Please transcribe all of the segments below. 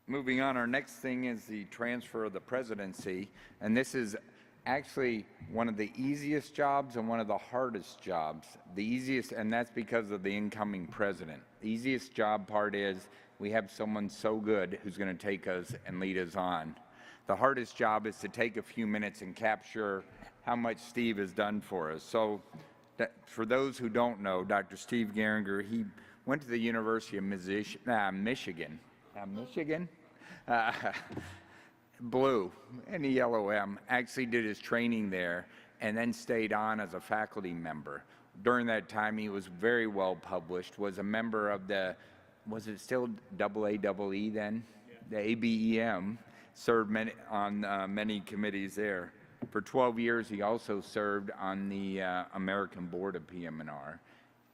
Moving on, our next thing is the transfer of the presidency, and this is actually one of the easiest jobs and one of the hardest jobs. The easiest, and that's because of the incoming president. The easiest job part is we have someone so good who's going to take us and lead us on. The hardest job is to take a few minutes and capture how much Steve has done for us. So for those who don't know, Dr. Steve Geringer, he went to the University of Michigan. Michigan? Blue, M-E-L-O-M, actually did his training there and then stayed on as a faculty member. During that time, he was very well published, was a member of the, was it still AAPE then? Yeah. The ABEM, served on many committees there. For 12 years, he also served on the American Board of PM&R.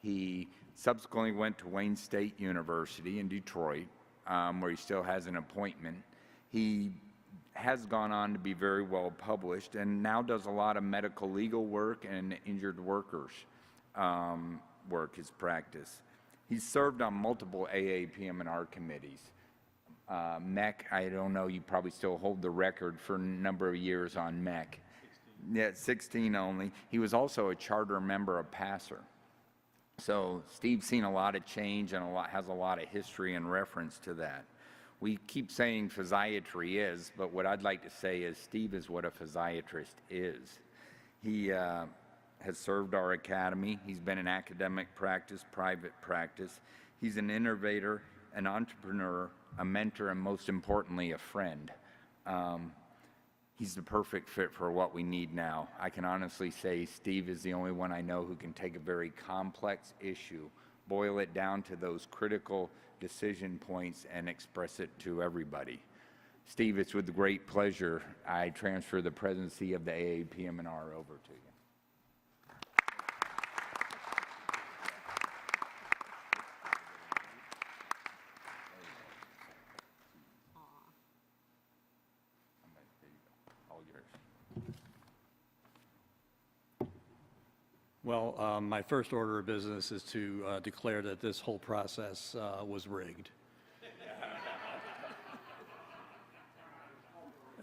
He subsequently went to Wayne State University in Detroit, where he still has an appointment. He has gone on to be very well published and now does a lot of medical legal work and injured workers work, his practice. He's served on multiple AAPM&R committees. MEC, I don't know, you probably still hold the record for a number of years on MEC. 16. Yeah, 16 only. He was also a charter member of PASSER. So Steve's seen a lot of change and has a lot of history in reference to that. We keep saying physiatry is, but what I'd like to say is Steve is what a physiatrist is. He has served our academy. He's been in academic practice, private practice. He's an innovator, an entrepreneur, a mentor, and most importantly, a friend. He's the perfect fit for what we need now. I can honestly say Steve is the only one I know who can take a very complex issue, boil it down to those critical decision points, and express it to everybody. Steve, it's with great pleasure I transfer the presidency of the AAPM&R over to you. Well, my first order of business is to declare that this whole process was rigged.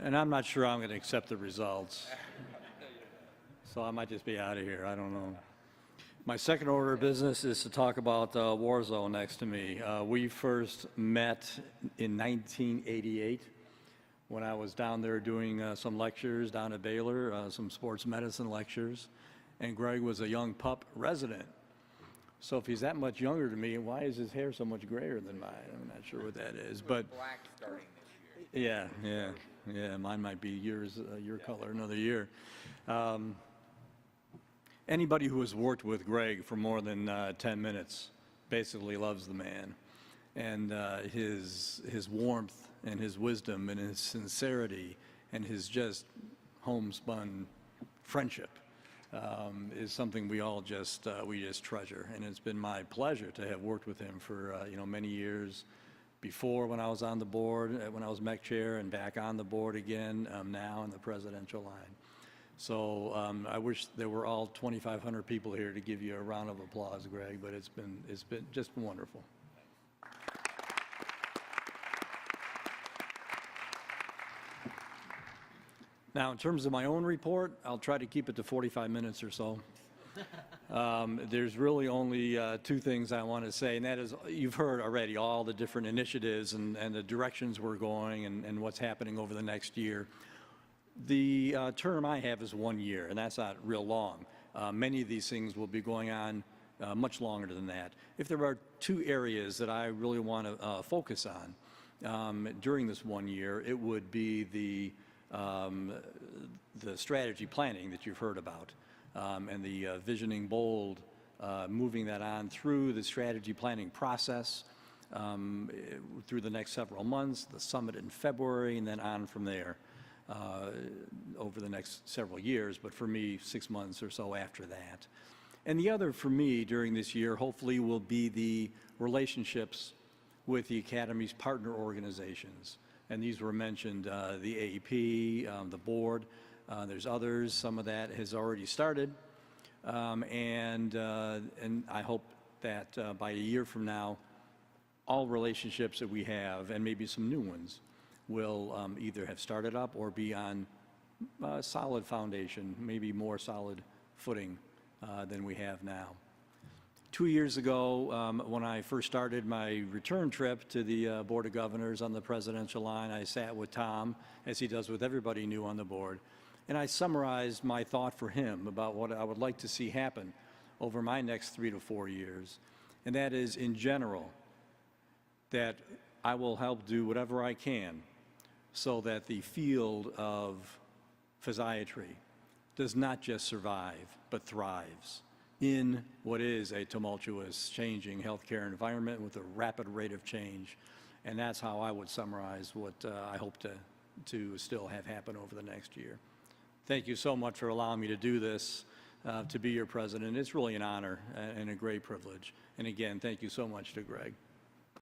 And I'm not sure I'm going to accept the results. So I might just be out of here. I don't know. My second order of business is to talk about the war zone next to me. We first met in 1988 when I was down there doing some lectures down at Baylor, some sports medicine lectures. And Greg was a young pup resident. So if he's that much younger than me, why is his hair so much grayer than mine? I'm not sure what that is. But black starting this year. Yeah. Mine might be your color another year. Anybody who has worked with Greg for more than 10 minutes basically loves the man. And his warmth and his wisdom and his sincerity and his just homespun friendship is something we all just treasure, and it's been my pleasure to have worked with him for many years before when I was on the board, when I was MEC chair, and back on the board again now in the presidential line. So I wish there were all 2,500 people here to give you a round of applause, Greg, but it's been just wonderful. Now, in terms of my own report, I'll try to keep it to 45 minutes or so. There's really only two things I want to say, and that is, you've heard already all the different initiatives and the directions we're going and what's happening over the next year. The term I have is 1 year, and that's not real long. Many of these things will be going on much longer than that. If there are two areas that I really want to focus on during this 1 year, it would be the strategy planning that you've heard about, and the visioning bold, moving that on through the strategy planning process through the next several months, the summit in February, and then on from there over the next several years, but for me, 6 months or so after that. And the other for me during this year, hopefully, will be the relationships with the Academy's partner organizations. And these were mentioned, the AAP, the board, there's others, some of that has already started. And I hope that by a year from now, all relationships that we have, and maybe some new ones, will either have started up or be on a solid foundation, maybe more solid footing than we have now. 2 years ago, when I first started my return trip to the Board of Governors on the presidential line, I sat with Tom, as he does with everybody new on the board, and I summarized my thought for him about what I would like to see happen over my next 3 to 4 years. And that is, in general, that I will help do whatever I can so that the field of physiatry does not just survive, but thrives in what is a tumultuous, changing healthcare environment with a rapid rate of change. And that's how I would summarize what I hope to still have happen over the next year. Thank you so much for allowing me to do this, to be your president. It's really an honor and a great privilege. And again, thank you so much to Greg.